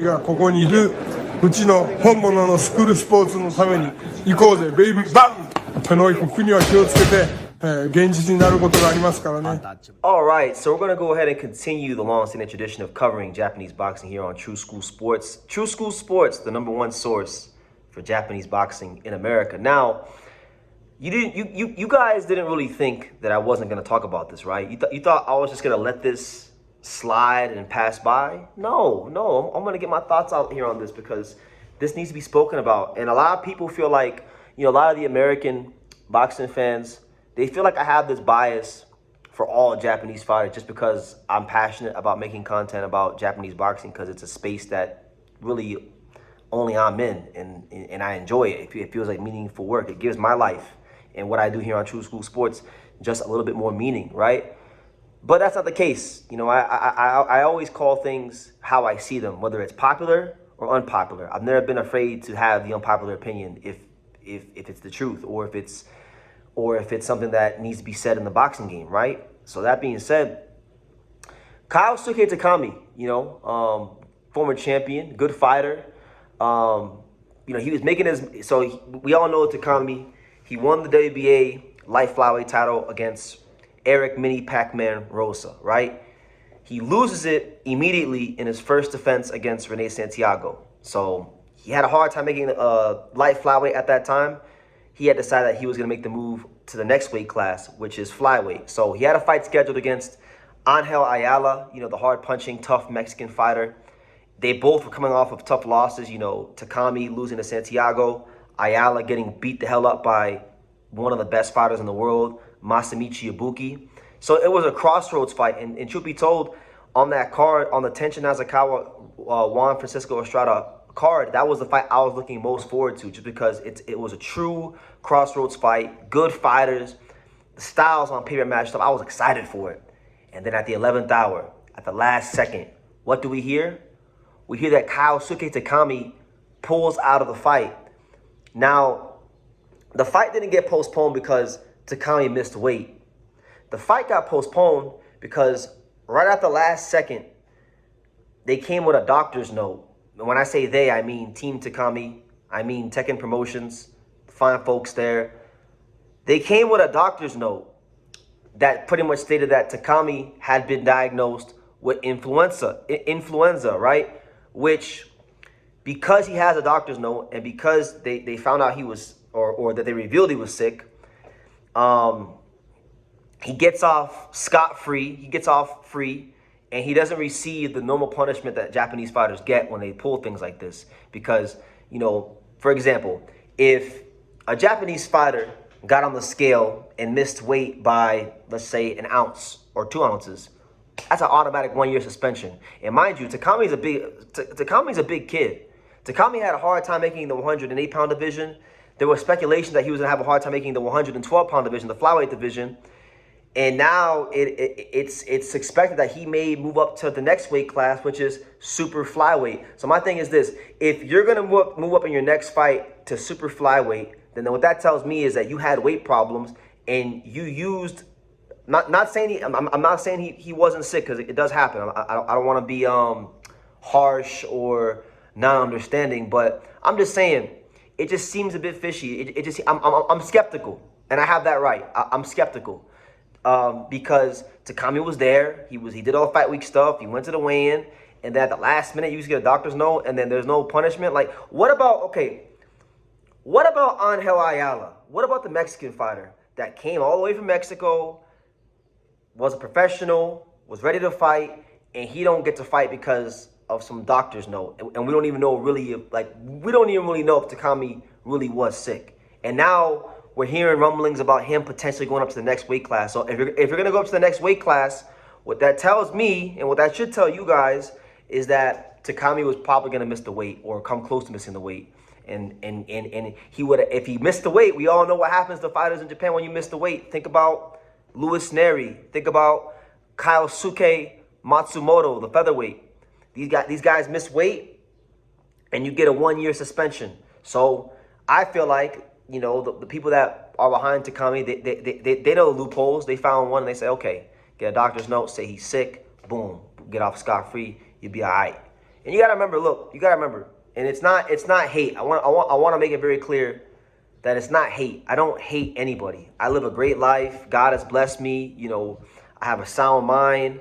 がここにいるうちの本物のスクールスポーツのために行こうぜベイビーバン手の服には気をつけて、現実になることがありますからね。 Alright, so we're going to go ahead and continue the long-standing tradition of covering Japanese boxing here on True School Sports. True School Sports, the #1 source for Japanese boxing in America. Now, you guys didn't really think that I wasn't going to talk about this, right? You thought I was just going to let this slide and pass by? No, I'm going to get my thoughts out here on this because this needs to be spoken about. And a lot of people feel like, a lot of the American boxing fans, they feel like I have this bias for all Japanese fighters just because I'm passionate about making content about Japanese boxing because it's a space that really only I'm in and I enjoy it. It feels like meaningful work. It gives my life and what I do here on True School Sports just a little bit more meaning, right? But that's not the case. I always call things how I see them, whether it's popular or unpopular. I've never been afraid to have the unpopular opinion if it's the truth or if it's something that needs to be said in the boxing game, right? So that being said, Kyosuke Takami, former champion, good fighter. He was making we all know Takami. He won the WBA light flyweight title against Eric Mini Pac-Man Rosa, right? He loses it immediately in his first defense against Rene Santiago. So he had a hard time making light flyweight at that time. He had decided that he was going to make the move to the next weight class, which is flyweight. So he had a fight scheduled against Angel Ayala, the hard-punching, tough Mexican fighter. They both were coming off of tough losses, Takami losing to Santiago, Ayala getting beat the hell up by one of the best fighters in the world, Masamichi Ibuki. So it was a crossroads fight. And truth be told, on that card, on the Tenshin Nasukawa, Juan Francisco Estrada card, that was the fight I was looking most forward to just because it was a true crossroads fight, good fighters, the styles on paper matched up. I was excited for it. And then at the 11th hour, at the last second, what do we hear? We hear that Kyosuke Takami pulls out of the fight. Now, the fight didn't get postponed because Takami missed weight. The fight got postponed because right at the last second, they came with a doctor's note. And when I say they, I mean Team Takami, I mean Tekken Promotions, fine folks there. They came with a doctor's note that pretty much stated that Takami had been diagnosed with influenza, right? Which, because he has a doctor's note and because they found out he was, or that they revealed he was sick, he gets off scot-free, he gets off free, and he doesn't receive the normal punishment that Japanese fighters get when they pull things like this. Because, for example, if a Japanese fighter got on the scale and missed weight by, let's say, an ounce or 2 ounces, that's an automatic 1-year suspension. And mind you, Takami's a big kid. Takami had a hard time making the 108-pound division. There was speculation that he was going to have a hard time making the 112-pound division, the flyweight division. And now it's expected that he may move up to the next weight class, which is super flyweight. So my thing is this: if you're going to move up in your next fight to super flyweight, then what that tells me is that you had weight problems and you used. I'm not saying he wasn't sick, because it does happen. I don't want to be harsh or not understanding, but I'm just saying it just seems a bit fishy. I'm skeptical, and I have that right. I'm skeptical. Because Takami was there, he did all the fight week stuff, he went to the weigh-in, and then at the last minute you just get a doctor's note, and then there's no punishment. Like, what about Angel Ayala? What about the Mexican fighter that came all the way from Mexico, was a professional, was ready to fight, and he don't get to fight because of some doctor's note, and we don't even know really know if Takami really was sick. And now we're hearing rumblings about him potentially going up to the next weight class. So if you're going to go up to the next weight class, what that tells me, and what that should tell you guys, is that Takami was probably going to miss the weight or come close to missing the weight. And he would, if he missed the weight, we all know what happens to fighters in Japan when you miss the weight. Think about Luis Neri. Think about Kyosuke Matsumoto, the featherweight. These guys miss weight, and you get a 1-year suspension. So I feel like, the people that are behind Takami, they know the loopholes. They found one, and they say, okay, get a doctor's note, say he's sick, boom, get off scot-free, you'll be all right. And you gotta remember, look, you gotta remember, and it's not hate. I want to make it very clear that it's not hate. I don't hate anybody. I live a great life. God has blessed me. You know, I have a sound mind.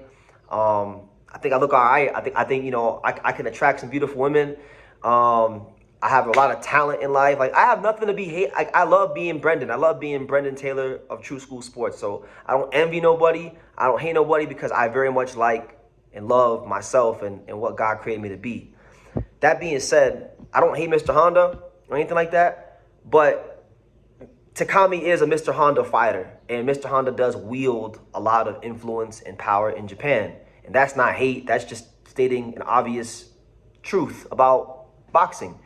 I think I look all right. I think you know, I can attract some beautiful women. I have a lot of talent in life. Like, I have nothing to be hate. I love being Brendan. I love being Brendan Taylor of True School Sports. So I don't envy nobody. I don't hate nobody because I very much like and love myself and what God created me to be. That being said, I don't hate Mr. Honda or anything like that, but Takami is a Mr. Honda fighter, and Mr. Honda does wield a lot of influence and power in Japan. And that's not hate. That's just stating an obvious truth about boxing.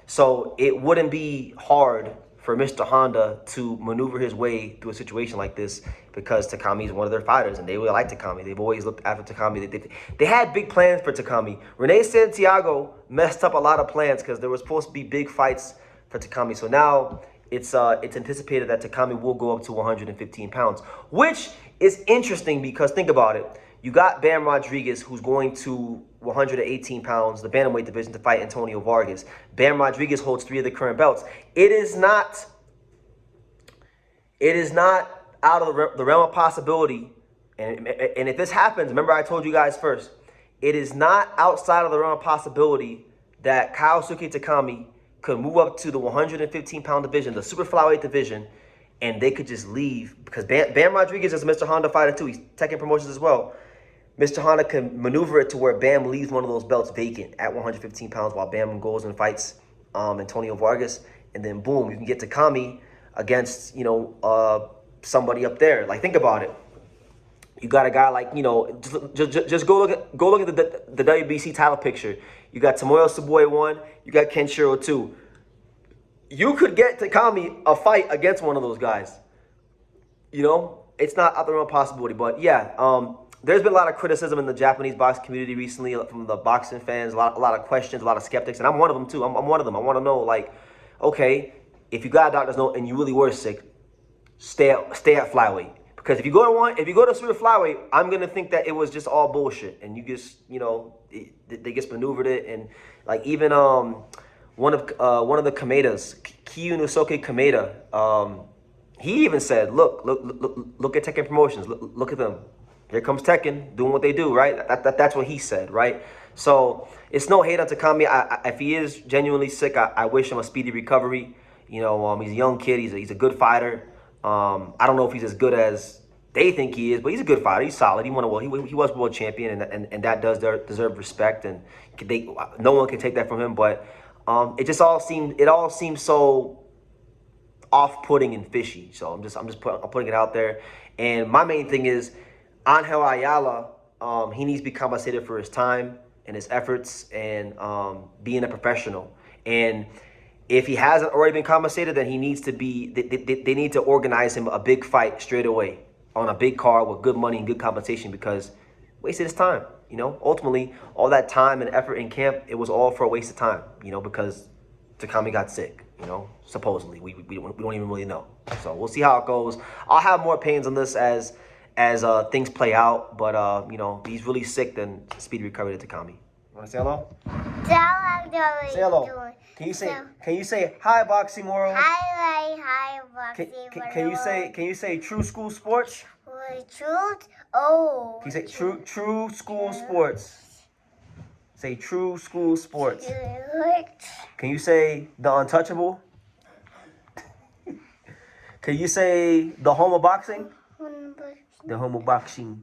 So it wouldn't be hard for Mr. Honda to maneuver his way through a situation like this because Takami is one of their fighters, and they really like Takami. They've always looked after Takami. They had big plans for Takami. Rene Santiago messed up a lot of plans because there was supposed to be big fights for Takami. So now it's anticipated that Takami will go up to 115 pounds, which is interesting because think about it. You got Bam Rodriguez, who's going to 118 pounds, the bantamweight division, to fight Antonio Vargas. Bam Rodriguez holds 3 of the current belts. It is not out of the realm of possibility. And if this happens, remember I told you guys first, it is not outside of the realm of possibility that Kyosuke Takami could move up to the 115-pound division, the super flyweight division, and they could just leave because Bam Rodriguez is a Mr. Honda fighter too. He's Tekken Promotions as well. Mr. Honda can maneuver it to where Bam leaves one of those belts vacant at 115 pounds while Bam goes and fights Antonio Vargas. And then, boom, you can get Takami against, you know, somebody up there. Like, think about it. You got a guy like, you know, just go look at the WBC title picture. You got Tomoyo Suboy 1. You got Kenshiro 2. You could get Takami a fight against one of those guys. You know, it's not out the realm of possibility. But, yeah, there's been a lot of criticism in the Japanese boxing community recently from the boxing fans, a lot of questions, a lot of skeptics, and I'm one of them too. I'm one of them. I want to know, like, okay, if you got a doctor's note and you really were sick, stay at flyweight. Because if you go to super flyweight, I'm gonna think that it was just all bullshit, and you just, you know, they just maneuvered it, and like even one of the Kamedas, Kyosuke Takami, he even said, look at Tekken Promotions, look at them. Here comes Tekken doing what they do, right? That's what he said, right? So it's no hate on Takami. If he is genuinely sick, I wish him a speedy recovery. You know, he's a young kid. He's a good fighter. I don't know if he's as good as they think he is, but he's a good fighter. He's solid. He was world champion, and that does deserve respect. And no one can take that from him. But it all seems so off-putting and fishy. So I'm putting it out there. And my main thing is, Angel Ayala, he needs to be compensated for his time and his efforts and being a professional. And if he hasn't already been compensated, then he needs to be. They need to organize him a big fight straight away on a big card with good money and good compensation because wasted his time. You know, ultimately, all that time and effort in camp, it was all for a waste of time. You know, because Takami got sick. You know, supposedly we don't even really know. So we'll see how it goes. I'll have more opinions on this as things play out, but you know, he's really sick, then speedy recovery to Takami. Want to say hello? Say hello. Can you say hi, Boxing World? Hi, Boxing World. Can you say True School Sports? Truth? Oh. Can you say True School Sports? Say True School Sports. Can you say The Untouchable? Can you say The Home of Boxing? The Home of Boxing.